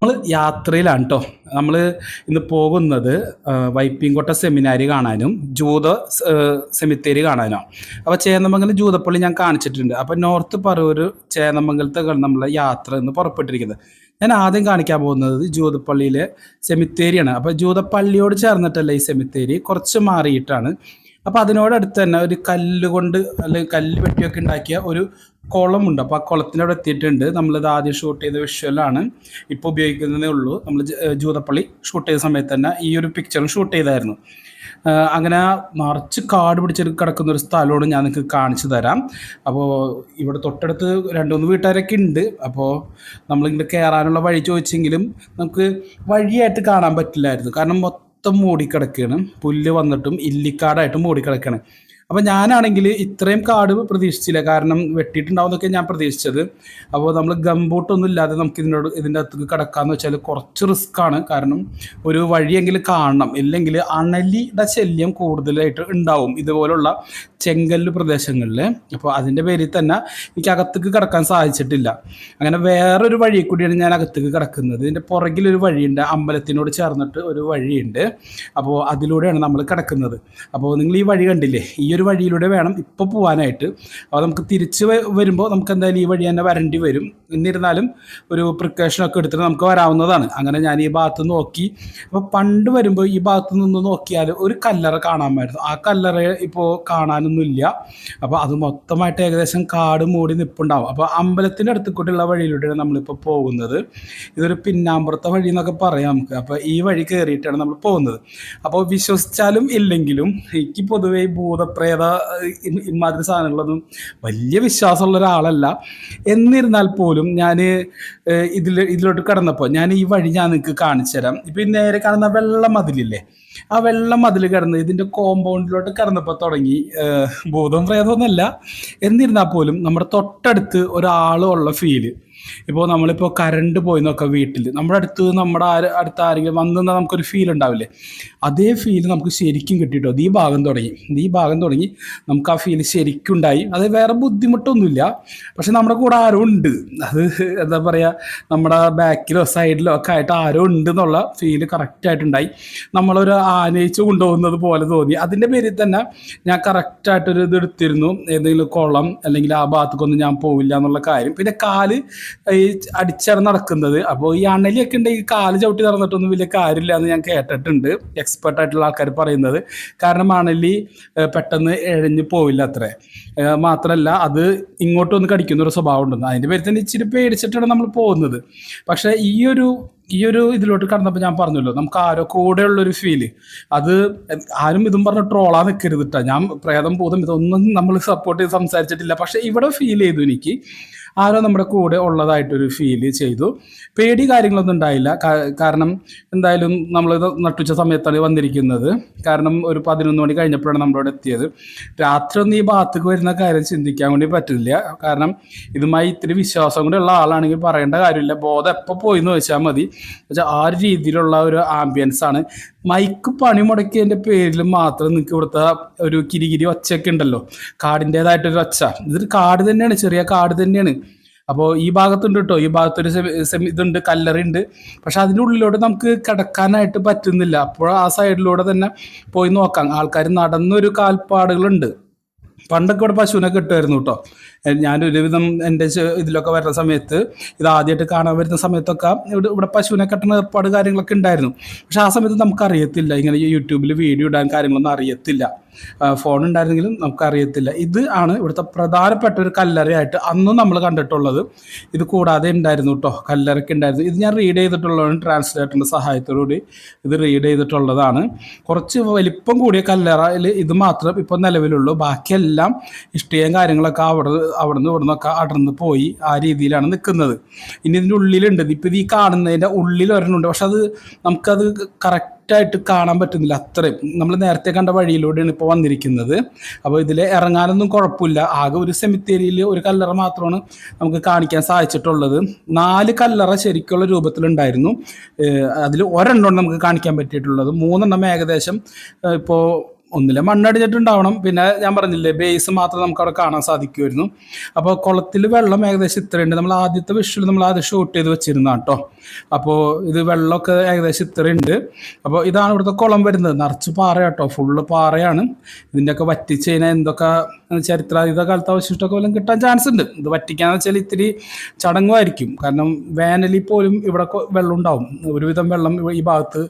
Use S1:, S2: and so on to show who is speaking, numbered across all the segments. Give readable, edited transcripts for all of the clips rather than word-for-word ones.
S1: നമ്മൾ യാത്രയിലാണ് കേട്ടോ. നമ്മൾ ഇന്ന് പോകുന്നത് വൈപ്പിൻകോട്ട സെമിനാരി കാണാനും സെമിത്തേരി കാണാനോ. അപ്പോൾ ചേന്നമംഗലം ജൂതപ്പള്ളി ഞാൻ കാണിച്ചിട്ടുണ്ട്. അപ്പോൾ നോർത്ത് പറവൂർ ചേന്നമംഗലത്തേക്കാണ് നമ്മളെ യാത്ര എന്ന് പുറപ്പെട്ടിരിക്കുന്നത്. ഞാൻ ആദ്യം കാണിക്കാൻ പോകുന്നത് ജൂതപ്പള്ളിയിലെ സെമിത്തേരിയാണ്. അപ്പോൾ ജൂതപ്പള്ളിയോട് ചേർന്നിട്ടല്ല ഈ സെമിത്തേരി, കുറച്ച് മാറിയിട്ടാണ്. അപ്പോൾ അതിനോടടുത്ത് തന്നെ ഒരു കല്ല് കൊണ്ട് അല്ലെങ്കിൽ കല്ല് വെട്ടിയൊക്കെ ഉണ്ടാക്കിയ ഒരു കുളമുണ്ട്. അപ്പോൾ ആ കുളത്തിനോട് എത്തിയിട്ടുണ്ട്. നമ്മളിത് ആദ്യം ഷൂട്ട് ചെയ്ത വിഷ്വലാണ് ഇപ്പോൾ ഉപയോഗിക്കുന്നതേ ഉള്ളൂ. നമ്മൾ ജൂതപ്പള്ളി ഷൂട്ട് ചെയ്ത സമയത്ത് തന്നെ ഈ ഒരു പിക്ചറും ഷൂട്ട് ചെയ്തായിരുന്നു. അങ്ങനെ നിറച്ച് കാട് പിടിച്ച് കിടക്കുന്ന ഒരു സ്ഥലമാണ് ഞാൻ നിങ്ങൾക്ക് കാണിച്ചു തരാം. അപ്പോൾ ഇവിടെ തൊട്ടടുത്ത് 2-3 വീട്ടുകാരൊക്കെ ഉണ്ട്. അപ്പോൾ നമ്മളിങ്ങനെ കയറാനുള്ള വഴി ചോദിച്ചെങ്കിലും നമുക്ക് വഴിയായിട്ട് കാണാൻ പറ്റില്ലായിരുന്നു. കാരണം മൊത്തം മൂടിക്കിടക്കുകയാണ്, പുല്ല് വന്നിട്ടും ഇല്ലിക്കാടായിട്ട് മൂടിക്കിടക്കുകയാണ്. അപ്പോൾ ഞാനാണെങ്കിൽ ഇത്രയും കാട് പ്രതീക്ഷിച്ചില്ല, കാരണം വെട്ടിയിട്ടുണ്ടാവുന്നൊക്കെ ഞാൻ പ്രതീക്ഷിച്ചത്. അപ്പോൾ നമ്മൾ ഗംബൂട്ടൊന്നും ഇല്ലാതെ നമുക്ക് ഇതിൻ്റെ അകത്തേക്ക് കിടക്കാമെന്ന് വെച്ചാൽ കുറച്ച് റിസ്ക്കാണ്. കാരണം ഒരു വഴിയെങ്കിലും കാണണം, ഇല്ലെങ്കിൽ അണലിയുടെ ശല്യം കൂടുതലായിട്ട് ഉണ്ടാവും ഇതുപോലുള്ള ചെങ്കല്ല് പ്രദേശങ്ങളിൽ. അപ്പോൾ അതിൻ്റെ പേരിൽ തന്നെ എനിക്ക് അകത്തേക്ക് കിടക്കാൻ സാധിച്ചിട്ടില്ല. അങ്ങനെ വേറൊരു വഴി കൂടിയാണ് ഞാൻ അകത്തേക്ക് കിടക്കുന്നത്. ഇതിൻ്റെ പുറകിലൊരു വഴിയുണ്ട്, അമ്പലത്തിനോട് ചേർന്നിട്ട് ഒരു വഴിയുണ്ട്. അപ്പോൾ അതിലൂടെയാണ് നമ്മൾ കിടക്കുന്നത്. അപ്പോൾ നിങ്ങൾ ഈ വഴി കണ്ടില്ലേ, ഈ ഒരു വഴിയിലൂടെ വേണം ഇപ്പോൾ പോകാനായിട്ട്. അപ്പോൾ നമുക്ക് തിരിച്ച് വരുമ്പോൾ നമുക്ക് എന്തായാലും ഈ വഴി തന്നെ വരേണ്ടി വരും. എന്നിരുന്നാലും ഒരു പ്രിക്കോഷനൊക്കെ എടുത്തിട്ട് നമുക്ക് വരാവുന്നതാണ്. അങ്ങനെ ഞാൻ ഈ ഭാഗത്ത് നോക്കി. അപ്പോൾ പണ്ട് വരുമ്പോൾ ഈ ഭാഗത്ത് നിന്ന് നോക്കിയാൽ ഒരു കല്ലറ കാണാമായിരുന്നു. ആ കല്ലറ ഇപ്പോൾ കാണാനൊന്നുമില്ല. അപ്പോൾ അത് മൊത്തമായിട്ട് ഏകദേശം കാട് മൂടി നിൽപ്പുണ്ടാവും. അപ്പോൾ അമ്പലത്തിൻ്റെ അടുത്ത് കൂടെയുള്ള വഴിയിലൂടെയാണ് നമ്മളിപ്പോൾ പോകുന്നത്. ഇതൊരു പിന്നാമ്പുറത്തെ വഴി എന്നൊക്കെ പറയാം നമുക്ക്. അപ്പോൾ ഈ വഴി കയറിയിട്ടാണ് നമ്മൾ പോകുന്നത്. അപ്പോൾ വിശ്വസിച്ചാലും ഇല്ലെങ്കിലും എനിക്ക് പൊതുവേ ഭൂതപ്രേത ഇമാതിരി സാധനങ്ങളൊന്നും വലിയ വിശ്വാസമുള്ള ഒരാളല്ല. എന്നിരുന്നാൽ പോലും ഞാൻ ഇതിലോട്ട് കടന്നപ്പോൾ ഞാൻ ഈ വഴി ഞാൻ നിങ്ങൾക്ക് കാണിച്ചു തരാം. ഇപ്പം ഈ നേരെ കാണുന്ന വെള്ള മതിലില്ലേ, ആ വെള്ള മതിൽ കിടന്ന് ഇതിൻ്റെ കോമ്പൗണ്ടിലോട്ട് കിടന്നപ്പോൾ തുടങ്ങി ഭൂതം പ്രേതമൊന്നുമല്ല. എന്നിരുന്നാൽ പോലും നമ്മുടെ തൊട്ടടുത്ത് ഒരാളുള്ള ഫീല്. ഇപ്പോൾ നമ്മളിപ്പോൾ കറണ്ട് പോയി നോക്കാം വീട്ടിൽ, നമ്മുടെ അടുത്ത് ആരെങ്കിലും വന്നാൽ നമുക്കൊരു ഫീൽ ഉണ്ടാവില്ലേ, അതേ ഫീൽ നമുക്ക് ശരിക്കും കിട്ടിയിട്ടോ. ഈ ഭാഗം തുടങ്ങി നമുക്ക് ആ ഫീൽ ശരിക്കും ഉണ്ടായി. അത് വേറെ ബുദ്ധിമുട്ടൊന്നുമില്ല, പക്ഷെ നമ്മുടെ കൂടെ ആരോ ഉണ്ട്. അത് എന്താ പറയുക, നമ്മുടെ ബാക്കിലോ സൈഡിലോ ഒക്കെ ആയിട്ട് ആരോ ഉണ്ട് എന്നുള്ള ഫീല് കറക്റ്റായിട്ടുണ്ടായി. നമ്മളൊരു ആനയിച്ച് കൊണ്ടുപോകുന്നത് പോലെ തോന്നി. അതിൻ്റെ പേരിൽ തന്നെ ഞാൻ കറക്റ്റായിട്ടൊരു ഇത് എടുത്തിരുന്നു, ഏതെങ്കിലും കുളം അല്ലെങ്കിൽ ആ ഭാഗത്തേക്കൊന്നും ഞാൻ പോവില്ല എന്നുള്ള കാര്യം. പിന്നെ കാല് ഈ അടിച്ചാണ് നടക്കുന്നത്. അപ്പോൾ ഈ അണലിയൊക്കെ ഉണ്ടെങ്കിൽ കാല് ചവിട്ടി നടന്നിട്ടൊന്നും വലിയ കാര്യമില്ല എന്ന് ഞാൻ കേട്ടിട്ടുണ്ട്, എക്സ്പെർട്ടായിട്ടുള്ള ആൾക്കാർ പറയുന്നത്. കാരണം അണലി പെട്ടെന്ന് എഴഞ്ഞു പോവില്ല അത്രേ. മാത്രമല്ല അത് ഇങ്ങോട്ടൊന്ന് കടിക്കുന്നൊരു സ്വഭാവം ഉണ്ടെന്ന്. അതിൻ്റെ പേരിൽ തന്നെ ഇച്ചിരി പേടിച്ചിട്ടാണ് നമ്മൾ പോകുന്നത്. പക്ഷേ ഈ ഒരു ഇതിലോട്ട് കടന്നപ്പോൾ ഞാൻ പറഞ്ഞല്ലോ, നമുക്ക് ആരോ കൂടെയുള്ളൊരു ഫീല്. അത് ആരും ഇതും പറഞ്ഞ് ട്രോളാൻ നിൽക്കരുത് കേട്ടോ. ഞാൻ പ്രേതം ഭൂതം ഇതൊന്നും നമ്മൾ സപ്പോർട്ട് ചെയ്ത് സംസാരിച്ചിട്ടില്ല. പക്ഷേ ഇവിടെ ഫീൽ ചെയ്തു, എനിക്ക് ആരോ നമ്മുടെ കൂടെ ഉള്ളതായിട്ടൊരു ഫീൽ ചെയ്തു. പേടി കാര്യങ്ങളൊന്നും ഉണ്ടായില്ല. കാരണം എന്തായാലും നമ്മളിത് നട്ടുച്ച സമയത്താണ് വന്നിരിക്കുന്നത്. കാരണം ഒരു 11 മണി കഴിഞ്ഞപ്പോഴാണ് നമ്മളവിടെ എത്തിയത്. രാത്രി ഒന്നും ഈ ഭാഗത്തേക്ക് വരുന്ന കാര്യം ചിന്തിക്കാൻ വേണ്ടി പറ്റില്ല. കാരണം ഇതുമായി ഇത്തിരി വിശ്വാസം കൂടെ ഉള്ള ആളാണെങ്കിൽ പറയേണ്ട കാര്യമില്ല. ബോധം എപ്പോൾ പോയി എന്ന് വെച്ചാൽ മതി. ആ ഒരു രീതിയിലുള്ള ഒരു ആംബിയൻസ് ആണ്. മൈക്ക് പണി മുടക്കിയതിൻ്റെ പേരിൽ മാത്രം നിങ്ങൾക്ക് ഇവിടുത്തെ ഒരു കിരികിരി ഒച്ചയൊക്കെ ഉണ്ടല്ലോ, കാടിൻ്റേതായിട്ടൊരു ഒച്ച. ഇതൊരു കാട് തന്നെയാണ്, ചെറിയ കാട് തന്നെയാണ്. അപ്പോൾ ഈ ഭാഗത്തുണ്ട് കേട്ടോ, ഈ ഭാഗത്തൊരു ഇതുണ്ട്, കല്ലറയുണ്ട്. പക്ഷെ അതിൻ്റെ ഉള്ളിലോട്ട് നമുക്ക് കിടക്കാനായിട്ട് പറ്റുന്നില്ല. അപ്പോൾ ആ സൈഡിലൂടെ തന്നെ പോയി നോക്കാം. ആൾക്കാർ നടന്നൊരു കാൽപ്പാടുകളുണ്ട്. പണ്ടൊക്കെ ഇവിടെ പശുവിനെ കിട്ടുമായിരുന്നു കേട്ടോ. ഞാനൊരുവിധം എൻ്റെ ഇതിലൊക്കെ വരുന്ന സമയത്ത്, ഇത് ആദ്യമായിട്ട് കാണാൻ വരുന്ന സമയത്തൊക്കെ ഇവിടെ പശുവിനെ കെട്ടുന്ന ഏർപ്പാട് കാര്യങ്ങളൊക്കെ ഉണ്ടായിരുന്നു. പക്ഷെ ആ സമയത്ത് നമുക്കറിയത്തില്ല, ഇങ്ങനെ യൂട്യൂബിൽ വീഡിയോ ഇടാൻ കാര്യങ്ങളൊന്നും അറിയത്തില്ല. ഫോൺ ഉണ്ടായിരുന്നെങ്കിലും നമുക്കറിയത്തില്ല. ഇത് ആണ് ഇവിടുത്തെ പ്രധാനപ്പെട്ട ഒരു കല്ലറയായിട്ട് അന്നും നമ്മൾ കണ്ടിട്ടുള്ളത്. ഇത് കൂടാതെ ഉണ്ടായിരുന്നു കേട്ടോ, കല്ലറയ്ക്ക് ഉണ്ടായിരുന്നു. ഇത് ഞാൻ റീഡ് ചെയ്തിട്ടുള്ളതാണ്, ട്രാൻസ്ലേറ്ററിൻ്റെ സഹായത്തോടുകൂടി ഇത് റീഡ് ചെയ്തിട്ടുള്ളതാണ്. കുറച്ച് വലിപ്പം കൂടിയ കല്ലറയിൽ ഇത് മാത്രം ഇപ്പോൾ നിലവിലുള്ളൂ. ബാക്കിയെല്ലാം ഇഷ്ടികയും കാര്യങ്ങളൊക്കെ അവിടുന്ന് ഇവിടുന്നൊക്കെ അടർന്ന് പോയി ആ രീതിയിലാണ് നിൽക്കുന്നത്. ഇനി ഇതിൻ്റെ ഉള്ളിലുണ്ട്, ഇപ്പോൾ ഈ കാണുന്നതിൻ്റെ ഉള്ളിൽ ഒരെണ്ണമുണ്ട്. പക്ഷെ അത് നമുക്കത് കറക്റ്റായിട്ട് കാണാൻ പറ്റുന്നില്ല. അത്രയും നമ്മൾ നേരത്തെ കണ്ട വഴിയിലൂടെയാണ് ഇപ്പോൾ വന്നിരിക്കുന്നത്. അപ്പോൾ ഇതിൽ ഇറങ്ങാനൊന്നും കുഴപ്പമില്ല. ആകെ ഒരു സെമിത്തേരിയിൽ ഒരു കല്ലറ മാത്രമാണ് നമുക്ക് കാണിക്കാൻ സാധിച്ചിട്ടുള്ളത്. 4 കല്ലറ ശരിക്കുള്ള രൂപത്തിലുണ്ടായിരുന്നു. അതിൽ ഒരെണ്ണമാണ് നമുക്ക് കാണിക്കാൻ പറ്റിയിട്ടുള്ളത്. 3 ഏകദേശം ഇപ്പോൾ ഒന്നിലെ മണ്ണടിഞ്ഞിട്ടുണ്ടാവണം, പിന്നെ ഞാൻ പറഞ്ഞില്ലേ ബേസ് മാത്രം നമുക്ക് അവിടെ കാണാൻ സാധിക്കുമായിരുന്നു. അപ്പോൾ കുളത്തിൽ വെള്ളം ഏകദേശം ഇത്രയുണ്ട്. നമ്മൾ ആദ്യത്തെ വിഷ്വൽ നമ്മൾ ആദ്യം ഷൂട്ട് ചെയ്ത് വെച്ചിരുന്ന കേട്ടോ. അപ്പോൾ ഇത് വെള്ളമൊക്കെ ഏകദേശം ഇത്രയുണ്ട്. അപ്പോൾ ഇതാണ് ഇവിടുത്തെ കുളം വരുന്നത്. നിറച്ച് പാറ കേട്ടോ, ഫുള്ള് പാറയാണ്. ഇതിൻ്റെയൊക്കെ വറ്റിച്ച് കഴിഞ്ഞാൽ എന്തൊക്കെ ചരിത്രാതീത കാലത്ത് അവശിഷ്ടമൊക്കെ വല്ലതും കിട്ടാൻ ചാൻസ് ഉണ്ട്. ഇത് വറ്റിക്കാന്ന് വെച്ചാൽ ഇത്തിരി ചടങ്ങുമായിരിക്കും. കാരണം വേനലിൽ പോലും ഇവിടെ വെള്ളം ഉണ്ടാവും. ഒരുവിധം വെള്ളം ഈ ഭാഗത്ത്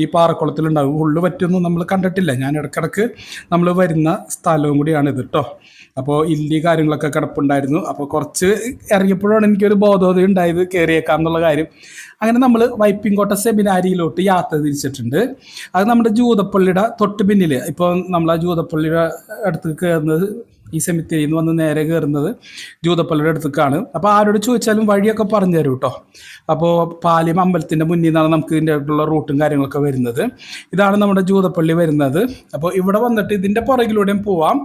S1: ഈ പാറക്കുളത്തിലുണ്ടാവും. ഫുള്ള് പറ്റൊന്നും നമ്മൾ കണ്ടിട്ടില്ല. ഞാൻ ഇടയ്ക്കിടയ്ക്ക് നമ്മൾ വരുന്ന സ്ഥലവും കൂടിയാണ് ഇത് കേട്ടോ. അപ്പോൾ ഇല്ലി കാര്യങ്ങളൊക്കെ കിടപ്പുണ്ടായിരുന്നു. അപ്പോൾ കുറച്ച് ഇറങ്ങിയപ്പോഴാണ് എനിക്കൊരു ബോധോദയം ഉണ്ടായത് കയറിയേക്കാം എന്നുള്ള കാര്യം. അങ്ങനെ നമ്മൾ വൈപ്പിൻകോട്ട സെമിനാരിയിലോട്ട് യാത്ര തിരിച്ചിട്ടുണ്ട്. അത് നമ്മുടെ ജൂതപ്പള്ളിയുടെ തൊട്ട് പിന്നിൽ, ഇപ്പോൾ നമ്മൾ ആ ജൂതപ്പള്ളിയുടെ അടുത്ത് കയറുന്നത്, ഈ സെമിത്തേരിയിൽ നിന്ന് വന്ന് നേരെ കയറുന്നത് ജൂതപ്പള്ളിയുടെ അടുത്തേക്കാണ്. അപ്പോൾ ആരോട് ചോദിച്ചാലും വഴിയൊക്കെ പറഞ്ഞു തരും കേട്ടോ. അപ്പോൾ പാലിയം അമ്പലത്തിൻ്റെ മുന്നിൽ നിന്നാണ് നമുക്ക് ഇതിൻ്റെ അടുത്തുള്ള റൂട്ടും കാര്യങ്ങളൊക്കെ വരുന്നത്. ഇതാണ് നമ്മുടെ ജൂതപ്പള്ളി വരുന്നത്. അപ്പോൾ ഇവിടെ വന്നിട്ട് ഇതിൻ്റെ പുറകിലൂടെയും പോവാം.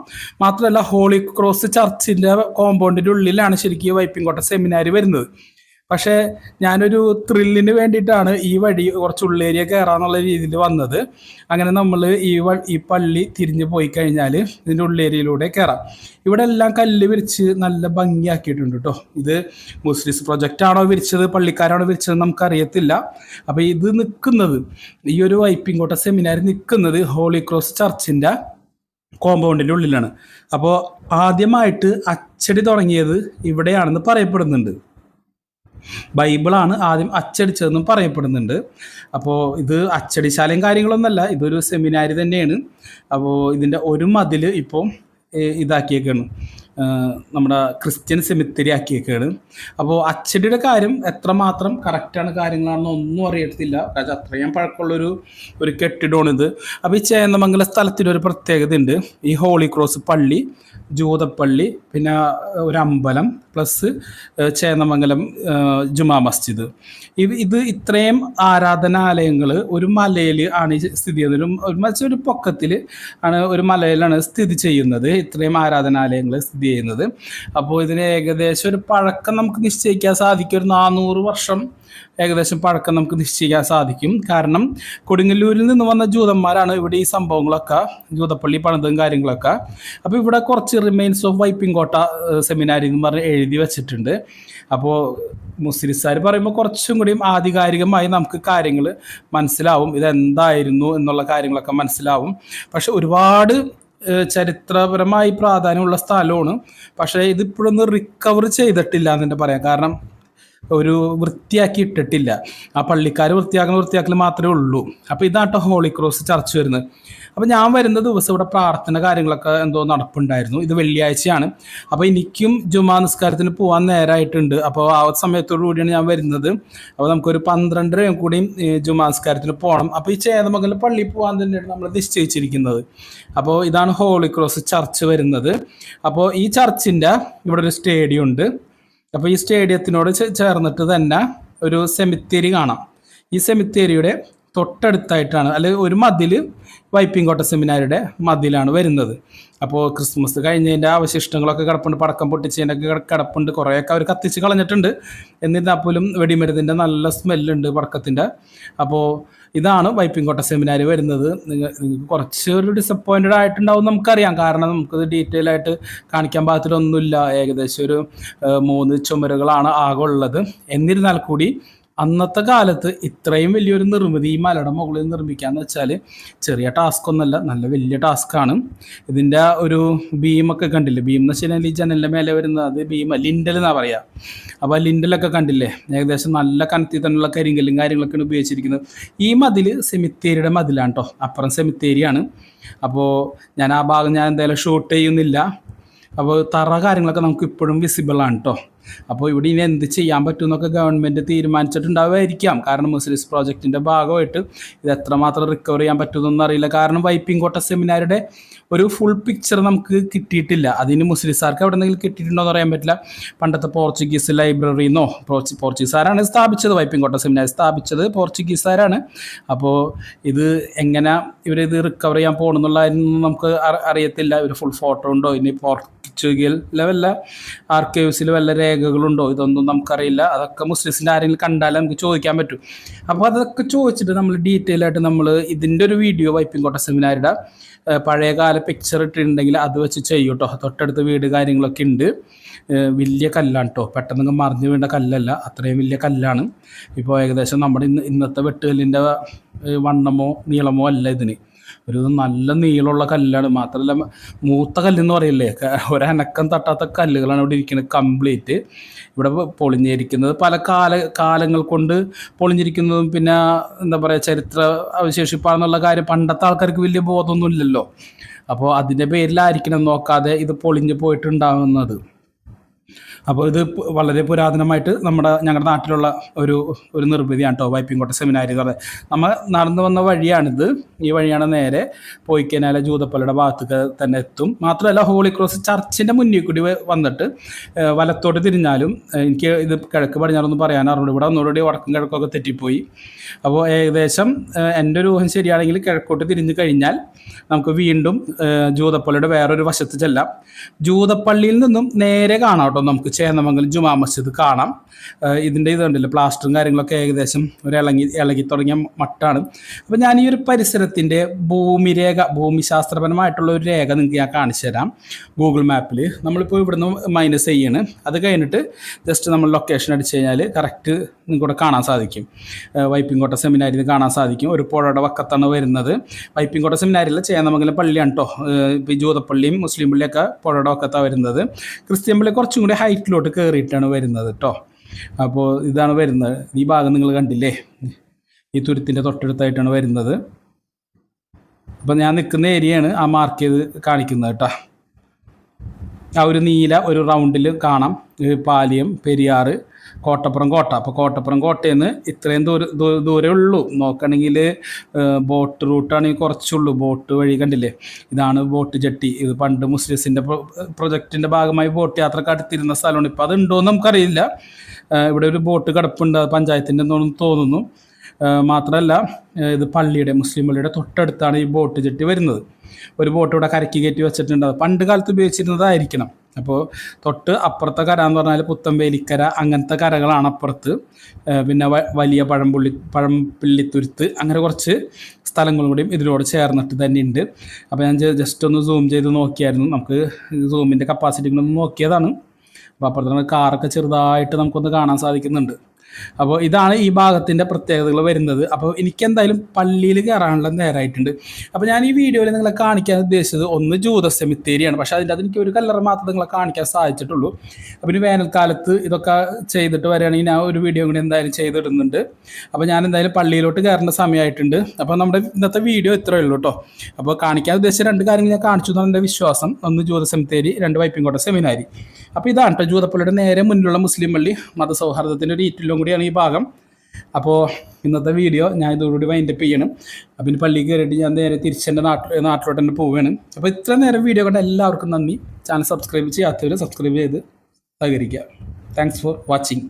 S1: മാത്രമല്ല ഹോളി ക്രോസ് ചർച്ചിൻ്റെ കോമ്പൗണ്ടിൻ്റെ ഉള്ളിലാണ് ശരിക്കും വൈപ്പിൻകോട്ട സെമിനാരി വരുന്നത്. പക്ഷേ ഞാനൊരു ത്രില്ലിന് വേണ്ടിയിട്ടാണ് ഈ വഴി കുറച്ച് ഉള്ളേരിയ കയറാന്നുള്ള രീതിയിൽ വന്നത്. അങ്ങനെ നമ്മൾ ഈ പള്ളി തിരിഞ്ഞ് പോയി കഴിഞ്ഞാൽ ഇതിൻ്റെ ഉള്ളേരിയയിലൂടെ കയറാം. ഇവിടെ എല്ലാം കല്ല് വിരിച്ച് നല്ല ഭംഗിയാക്കിയിട്ടുണ്ട് കേട്ടോ. ഇത് മുസ്ലിംസ് പ്രൊജക്റ്റാണോ വിരിച്ചത്, പള്ളിക്കാരാണോ വിരിച്ചത് നമുക്കറിയത്തില്ല. അപ്പോൾ ഇത് നിൽക്കുന്നത്, ഈ ഒരു വൈപ്പിൻകോട്ട സെമിനാരി നിൽക്കുന്നത് ഹോളി ക്രോസ് ചർച്ചിൻ്റെ കോമ്പൗണ്ടിൻ്റെ ഉള്ളിലാണ്. അപ്പോൾ ആദ്യമായിട്ട് അച്ചടി തുടങ്ങിയത് ഇവിടെയാണെന്ന് പറയപ്പെടുന്നുണ്ട്. ബൈബിളാണ് ആദ്യം അച്ചടിച്ചതെന്നും പറയപ്പെടുന്നുണ്ട്. അപ്പോൾ ഇത് അച്ചടിശാലയും കാര്യങ്ങളൊന്നുമല്ല, ഇതൊരു സെമിനാരി തന്നെയാണ്. അപ്പോൾ ഇതിൻ്റെ ഒരു മതിൽ ഇപ്പോൾ ഇതാക്കിയേക്കാണ്, നമ്മുടെ ക്രിസ്ത്യൻ സെമിത്തേരി ആക്കിയേക്കാണ്. അപ്പോൾ അച്ചടിയുടെ കാര്യം എത്രമാത്രം കറക്റ്റാണ് കാര്യങ്ങളാണെന്ന് ഒന്നും അറിയത്തില്ല. കാരണം അത്രയും പഴക്കമുള്ളൊരു കെട്ടിടമാണിത്. അപ്പോൾ ഈ ചേന്നമംഗലം സ്ഥലത്തിനൊരു പ്രത്യേകത ഉണ്ട്. ഈ ഹോളി ക്രോസ് പള്ളി, ജൂതപ്പള്ളി, പിന്നെ ഒരു അമ്പലം, പ്ലസ് ചേന്നമംഗലം ജുമാ മസ്ജിദ്, ഇത് ഇത്രയും ആരാധനാലയങ്ങൾ ഒരു മലയിൽ ആണ് സ്ഥിതി ചെയ്യുന്നത്. ഒരു പൊക്കത്തിൽ ആണ്, ഒരു മലയിലാണ് സ്ഥിതി ചെയ്യുന്നത് ഇത്രയും ആരാധനാലയങ്ങൾ സ്ഥിതി ചെയ്യുന്നത്. അപ്പോൾ ഇതിന് ഏകദേശം ഒരു പഴക്കം നമുക്ക് നിശ്ചയിക്കാൻ സാധിക്കും. ഒരു 400 വർഷം ഏകദേശം പഴക്കം നമുക്ക് നിശ്ചയിക്കാൻ സാധിക്കും. കാരണം കൊടുങ്ങല്ലൂരിൽ നിന്ന് വന്ന ജൂതന്മാരാണ് ഇവിടെ ഈ സംഭവങ്ങളൊക്കെ, ജൂതപ്പള്ളി പണിതും കാര്യങ്ങളൊക്കെ. അപ്പോൾ ഇവിടെ കുറച്ച് റിമൈൻസ് ഓഫ് വൈപ്പിൻകോട്ട സെമിനാരി എന്ന് പറഞ്ഞ് എഴുതി വെച്ചിട്ടുണ്ട്. അപ്പോൾ മുസ്ലിംസാർ പറയുമ്പോൾ കുറച്ചും കൂടിയും ആധികാരികമായി നമുക്ക് കാര്യങ്ങൾ മനസ്സിലാവും, ഇതെന്തായിരുന്നു എന്നുള്ള കാര്യങ്ങളൊക്കെ മനസ്സിലാവും. പക്ഷെ ഒരുപാട് ചരിത്രപരമായി പ്രാധാന്യമുള്ള സ്ഥലമാണ്. പക്ഷേ ഇതിപ്പോഴൊന്നും റിക്കവർ ചെയ്തിട്ടില്ല എന്ന് തന്നെ പറയാം. കാരണം ഒരു വൃത്തിയാക്കി ഇട്ടിട്ടില്ല. ആ പള്ളിക്കാർ വൃത്തിയാക്കൽ മാത്രമേ ഉള്ളൂ. അപ്പോൾ ഇതാട്ടോ ഹോളി ക്രോസ് ചർച്ച് വരുന്നത്. അപ്പോൾ ഞാൻ വരുന്ന ദിവസം ഇവിടെ പ്രാർത്ഥന കാര്യങ്ങളൊക്കെ എന്തോ നടപ്പുണ്ടായിരുന്നു. ഇത് വെള്ളിയാഴ്ചയാണ്. അപ്പോൾ എനിക്കും ജുമാ നിസ്കാരത്തിന് പോകാൻ നേരമായിട്ടുണ്ട്. അപ്പോൾ ആ സമയത്തോടു കൂടിയാണ് ഞാൻ വരുന്നത്. അപ്പോൾ നമുക്കൊരു 12:30 കൂടിയും ജുമാ നിസ്കാരത്തിന് പോകണം. അപ്പോൾ ഈ ചേന്നമംഗലം പള്ളിയിൽ പോകാൻ തന്നെയാണ് നമ്മൾ നിശ്ചയിച്ചിരിക്കുന്നത്. അപ്പോൾ ഇതാണ് ഹോളി ക്രോസ് ചർച്ച് വരുന്നത്. അപ്പോൾ ഈ ചർച്ചിൻ്റെ ഇവിടെ ഒരു സ്റ്റേഡിയം ഉണ്ട്. അപ്പോൾ ഈ സ്റ്റേഡിയത്തിനോട് ചേർന്നിട്ട് തന്നെ ഒരു സെമിത്തേരി കാണാം. ഈ സെമിത്തേരിയുടെ തൊട്ടടുത്തായിട്ടാണ്, അല്ലെങ്കിൽ ഒരു മതിൽ വൈപ്പിൻകോട്ട സെമിനാരിയുടെ മതിലാണ് വരുന്നത്. അപ്പോൾ ക്രിസ്മസ് കഴിഞ്ഞതിൻ്റെ അവശിഷ്ടങ്ങളൊക്കെ കിടപ്പുണ്ട്, പടക്കം പൊട്ടിച്ചതിൻ്റെയൊക്കെ കിടപ്പുണ്ട്. കുറേയൊക്കെ അവർ കത്തിച്ച് കളഞ്ഞിട്ടുണ്ട്. എന്നിരുന്നാൽ പോലും വെടിമരുന്നിൻ്റെ നല്ല സ്മെല്ലുണ്ട് പടക്കത്തിൻ്റെ. അപ്പോൾ ഇതാണ് വൈപ്പിൻകോട്ട സെമിനാരി വരുന്നത്. കുറച്ചൊരു ഡിസപ്പോയിൻറ്റഡ് ആയിട്ടുണ്ടാവും നമുക്കറിയാം. കാരണം നമുക്കത് ഡീറ്റെയിൽ ആയിട്ട് കാണിക്കാൻ പാകത്തിലൊന്നുമില്ല. ഏകദേശം ഒരു 3 ചുമരുകളാണ് ആകെ ഉള്ളത്. എന്നിരുന്നാൽ കൂടി അന്നത്തെ കാലത്ത് ഇത്രയും വലിയൊരു നിർമ്മിതി ഈ മലയുടെ മുകളിൽ നിർമ്മിക്കാന്ന് വെച്ചാൽ ചെറിയ ടാസ്ക് ഒന്നല്ല, നല്ല വലിയ ടാസ്ക്കാണ്. ഇതിൻ്റെ ഒരു ബീമൊക്കെ കണ്ടില്ലേ, ബീം എന്ന് വെച്ചാൽ ഈ ജനലിൻ്റെ മേലെ വരുന്നത് അത് ബീം ലിൻഡൽ എന്നാണ് പറയുക. അപ്പോൾ ആ ലിൻഡലൊക്കെ കണ്ടില്ലേ, ഏകദേശം നല്ല കനത്തിൽ തന്നെയുള്ള കരിങ്കല്ലും കാര്യങ്ങളൊക്കെയാണ് ഉപയോഗിച്ചിരിക്കുന്നത്. ഈ മതിൽ സെമിത്തേരിയുടെ മതിലാണ് കേട്ടോ, അപ്പുറം സെമിത്തേരിയാണ്. അപ്പോൾ ഞാൻ ആ ഭാഗം എന്തായാലും ഷൂട്ട് ചെയ്യുന്നില്ല. അപ്പോൾ തറ കാര്യങ്ങളൊക്കെ നമുക്ക് ഇപ്പോഴും വിസിബിളാണ് കേട്ടോ. അപ്പോൾ ഇവിടെ ഇനി എന്ത് ചെയ്യാൻ പറ്റുമെന്നൊക്കെ ഗവൺമെൻറ് തീരുമാനിച്ചിട്ടുണ്ടാവുമായിരിക്കാം. കാരണം മുസ്ലിംസ് പ്രോജക്റ്റിൻ്റെ ഭാഗമായിട്ട് ഇത് എത്രമാത്രം റിക്കവർ ചെയ്യാൻ പറ്റുമെന്നൊന്നും അറിയില്ല. കാരണം വൈപ്പിൻകോട്ട സെമിനാരിയുടെ ഒരു ഫുൾ പിക്ചർ നമുക്ക് കിട്ടിയിട്ടില്ല. അതിന് മുസ്ലിംസാർക്ക് എവിടെ നിന്നെങ്കിലും കിട്ടിയിട്ടുണ്ടോ എന്ന് പറയാൻ പറ്റില്ല. പണ്ടത്തെ പോർച്ചുഗീസ് ലൈബ്രറിന്നോ, പോർച്ചുഗീസുകാരാണ് സ്ഥാപിച്ചത്, വൈപ്പിൻകോട്ട സെമിനാരി സ്ഥാപിച്ചത് പോർച്ചുഗീസുകാരാണ്. അപ്പോൾ ഇത് എങ്ങനെ ഇവരിത് റിക്കവർ ചെയ്യാൻ പോകണമെന്നുള്ളതൊന്നും നമുക്ക് അറിയത്തില്ല. ഒരു ഫുൾ ഫോട്ടോ ഉണ്ടോ, ഇനി പോർച്ചുഗൽ വല്ല ആർക്കൈവ്സിൽ വല്ല രേഖകളുണ്ടോ, ഇതൊന്നും നമുക്കറിയില്ല. അതൊക്കെ മുസ്ലിംസിൻ്റെ ആരെങ്കിലും കണ്ടാൽ നമുക്ക് ചോദിക്കാൻ പറ്റും. അപ്പോൾ അതൊക്കെ ചോദിച്ചിട്ട് നമ്മൾ ഡീറ്റെയിൽ ആയിട്ട് നമ്മൾ ഇതിൻ്റെ ഒരു വീഡിയോ വൈപ്പിൻകോട്ട സെമിനാരിയുടെ പഴയകാല പിക്ചർ ഇട്ടിട്ടുണ്ടെങ്കിൽ അത് വെച്ച് ചെയ്യും കേട്ടോ. തൊട്ടടുത്ത് വീട് കാര്യങ്ങളൊക്കെ ഉണ്ട്. വലിയ കല്ലാണ് കേട്ടോ, പെട്ടെന്ന് മറിഞ്ഞു വീണ്ട കല്ലല്ല, അത്രയും വലിയ കല്ലാണ്. ഇപ്പോൾ ഏകദേശം നമ്മുടെ ഇന്നത്തെ വെട്ടുകല്ലിൻ്റെ വണ്ണമോ നീളമോ അല്ല ഇതിന്, ഒരു നല്ല നീളമുള്ള കല്ലാണ്. മാത്രമല്ല മൂത്ത കല്ലെന്ന് പറയില്ലേ, ഒരനക്കം തട്ടാത്ത കല്ലുകളാണ് ഇവിടെ ഇരിക്കുന്നത് കംപ്ലീറ്റ്. ഇവിടെ പൊളിഞ്ഞിരിക്കുന്നത് പല കാലങ്ങൾ കൊണ്ട് പൊളിഞ്ഞിരിക്കുന്നതും പിന്നെ എന്താ പറയുക ചരിത്ര അവശേഷിപ്പാണെന്നുള്ള കാര്യം പണ്ടത്തെ ആൾക്കാർക്ക് വലിയ ബോധമൊന്നും ഇല്ലല്ലോ. അപ്പോൾ അതിൻ്റെ പേരിലായിരിക്കണം നോക്കാതെ ഇത് പൊളിഞ്ഞു പോയിട്ടുണ്ടാകുന്നത്. അപ്പോൾ ഇത് വളരെ പുരാതനമായിട്ട് ഞങ്ങളുടെ നാട്ടിലുള്ള ഒരു നിർമ്മിതിയാണ് കേട്ടോ വൈപ്പിൻകോട്ട സെമിനാരി എന്ന് പറയുന്നത്. നമ്മൾ നടന്നു വന്ന വഴിയാണിത്. ഈ വഴിയാണ് നേരെ പോയി കഴിഞ്ഞാൽ ജൂതപ്പള്ളിയുടെ ഭാഗത്തേക്ക് തന്നെ എത്തും. മാത്രമല്ല ഹോളി ക്രോസ് ചർച്ചിൻ്റെ മുന്നിൽ കൂടി വന്നിട്ട് വലത്തോട്ട് തിരിഞ്ഞാലും, എനിക്ക് ഇത് കിഴക്ക് പടിഞ്ഞാറൊന്നും പറയാനറിഞ്ഞു, ഇവിടെ ഒന്നുകൂടി വടക്കും കിഴക്കൊക്കെ തെറ്റിപ്പോയി. അപ്പോൾ ഏകദേശം എൻ്റെ ഒരു ഊഹം ശരിയാണെങ്കിൽ കിഴക്കോട്ട് തിരിഞ്ഞു കഴിഞ്ഞാൽ നമുക്ക് വീണ്ടും ജൂതപ്പള്ളിയുടെ വേറൊരു വശത്ത് ചെല്ലാം. ജൂതപ്പള്ളിയിൽ നിന്നും നേരെ കാണാം കേട്ടോ നമുക്ക് ചേന്നമംഗലം ജുമാ മസ്ജിദ് കാണാം. ഇതിൻ്റെ ഇതുണ്ടല്ലോ പ്ലാസ്റ്ററും കാര്യങ്ങളൊക്കെ ഏകദേശം ഇളകി തുടങ്ങിയ മട്ടാണ്. അപ്പോൾ ഞാൻ ഈ ഒരു പരിസരത്തിൻ്റെ ഭൂമിശാസ്ത്രപരമായിട്ടുള്ള ഒരു രേഖ നിങ്ങൾക്ക് ഞാൻ കാണിച്ചു തരാം. ഗൂഗിൾ മാപ്പിൽ നമ്മളിപ്പോൾ ഇവിടുന്ന് മൈനസ് ചെയ്യണ്, അത് കഴിഞ്ഞിട്ട് ജസ്റ്റ് നമ്മൾ ലൊക്കേഷൻ അടിച്ചു കഴിഞ്ഞാൽ കറക്റ്റ് നിങ്ങൾക്കൂടെ കാണാൻ സാധിക്കും. വൈപ്പിൻകോട്ട സെമിനാരിയിൽ കാണാൻ സാധിക്കും. ഒരു പുഴയുടെ വക്കത്താണ് വരുന്നത്. വൈപ്പിൻകോട്ട സെമിനാരിയിൽ ചേന്നമംഗലം പള്ളിയാണ് കേട്ടോ. ഇപ്പോൾ ജൂതപ്പള്ളിയും മുസ്ലിം പള്ളിയൊക്കെ പുഴയുടെ വക്കത്താണ് വരുന്നത്. ക്രിസ്ത്യൻ പള്ളി കുറച്ചും കൂടി ഹൈറ്റിലോട്ട് കയറിയിട്ടാണ് വരുന്നത് കേട്ടോ. അപ്പോൾ ഇതാണ് വരുന്നത്. ഈ ഭാഗം നിങ്ങൾ കണ്ടില്ലേ, ഈ തുരുത്തിൻ്റെ തൊട്ടടുത്തായിട്ടാണ് വരുന്നത്. അപ്പോൾ ഞാൻ നിൽക്കുന്ന ഏരിയയാണ് ആ മാർക്ക് ചെയ്ത് കാണിക്കുന്നത് കേട്ടോ. ആ ഒരു നീല ഒരു റൗണ്ടിൽ കാണാം പാലിയം, പെരിയാറ്, കോട്ടപ്പുറം കോട്ട. അപ്പോൾ കോട്ടപ്പുറം കോട്ടയിൽ നിന്ന് ഇത്രയും ദൂരമേ ഉള്ളൂ. നോക്കണമെങ്കിൽ ബോട്ട് റൂട്ടാണെങ്കിൽ കുറച്ചുള്ളൂ. ബോട്ട് വഴി കണ്ടില്ലേ, ഇതാണ് ബോട്ട് ജെട്ടി. ഇത് പണ്ട് മുസ്ലിംസിൻ്റെ പ്രൊജക്റ്റിൻ്റെ ഭാഗമായി ബോട്ട് യാത്രക്ക് അടുത്തിരുന്ന സ്ഥലമാണ്. ഇപ്പോൾ അതുണ്ടോയെന്ന് നമുക്കറിയില്ല. ഇവിടെ ഒരു ബോട്ട് കിടപ്പുണ്ട്, പഞ്ചായത്തിൻ്റെ എന്നൊന്നും തോന്നുന്നു. മാത്രമല്ല ഇത് പള്ളിയുടെ മുസ്ലിം പള്ളിയുടെ തൊട്ടടുത്താണ് ഈ ബോട്ട് ജെട്ടി വരുന്നത്. ഒരു ബോട്ട് ഇവിടെ കരയ്ക്ക് കയറ്റി വെച്ചിട്ടുണ്ട്. പണ്ട് കാലത്ത് ഉപയോഗിച്ചിരുന്നതായിരിക്കണം. അപ്പോൾ തൊട്ട് അപ്പുറത്തെ കര എന്ന് പറഞ്ഞാൽ പുത്തമ്പേലിക്കര, അങ്ങനത്തെ കരകളാണ് അപ്പുറത്ത്. പിന്നെ വലിയ പഴംപിള്ളിത്തുരുത്ത്, അങ്ങനെ കുറച്ച് സ്ഥലങ്ങളും കൂടിയും ഇതിനോട് ചേർന്നിട്ട് തന്നെ ഉണ്ട്. അപ്പോൾ ഞാൻ ജസ്റ്റ് ഒന്ന് സൂം ചെയ്ത് നോക്കിയായിരുന്നു. നമുക്ക് സൂമിൻ്റെ കപ്പാസിറ്റി ഒന്ന് നോക്കിയതാണ്. അപ്പോൾ അപ്പുറത്ത് കാറൊക്കെ ചെറുതായിട്ട് നമുക്കൊന്ന് കാണാൻ സാധിക്കുന്നുണ്ട്. അപ്പോൾ ഇതാണ് ഈ ഭാഗത്തിൻ്റെ പ്രത്യേകതകൾ വരുന്നത്. അപ്പോൾ എനിക്കെന്തായാലും പള്ളിയിൽ കയറാനുള്ള നേരമായിട്ടുണ്ട്. അപ്പോൾ ഞാൻ ഈ വീഡിയോയിൽ നിങ്ങളെ കാണിക്കാൻ ഉദ്ദേശിച്ചത് ഒന്ന് ജൂത സെമിത്തേരിയാണ്. പക്ഷേ അതിൻ്റെ അത് എനിക്ക് ഒരു കല്ലറ മാത്രമേ നിങ്ങളെ കാണിക്കാൻ സാധിച്ചിട്ടുള്ളൂ. അപ്പോൾ ഇനി വേനൽക്കാലത്ത് ഇതൊക്കെ ചെയ്തിട്ട് വരികയാണെങ്കിൽ ഞാൻ ഒരു വീഡിയോ കൂടി എന്തായാലും ചെയ്തിടുന്നുണ്ട്. അപ്പോൾ ഞാൻ എന്തായാലും പള്ളിയിലോട്ട് കയറേണ്ട സമയമായിട്ടുണ്ട്. അപ്പോൾ നമ്മുടെ ഇന്നത്തെ വീഡിയോ ഇത്രയേ ഉള്ളൂ കേട്ടോ. അപ്പോൾ കാണിക്കാൻ ഉദ്ദേശിച്ച രണ്ട് കാര്യങ്ങൾ ഞാൻ കാണിച്ചു എന്നാണ് എൻ്റെ വിശ്വാസം. ഒന്ന് ജൂത സെമിത്തേരി, രണ്ട് വൈപ്പിൻകോട്ട സെമിനാരി. അപ്പോൾ ഇതാണ് കേട്ടോ ജൂതപ്പള്ളിയുടെ നേരെ മുന്നിലുള്ള മുസ്ലിം പള്ളി. മതസൗഹാർദ്ദത്തിൻ്റെ ഒരു ഈറ്റിലും കൂടിയാണ് ഈ ഭാഗം. അപ്പോൾ ഇന്നത്തെ വീഡിയോ ഞാൻ ഇതോടുകൂടി വൈൻഡപ്പ് ചെയ്യണം. അപ്പം ഇനി പള്ളിയിൽ കയറിയിട്ട് ഞാൻ നേരെ തിരിച്ചെൻ്റെ നാട്ടിലോട്ട് തന്നെ പോവുകയാണ്. അപ്പോൾ ഇത്ര നേരം വീഡിയോ കണ്ട എല്ലാവർക്കും നന്ദി. ചാനൽ സബ്സ്ക്രൈബ് ചെയ്യാത്തവർ സബ്സ്ക്രൈബ് ചെയ്ത് സഹകരിക്കുക. Thanks for watching.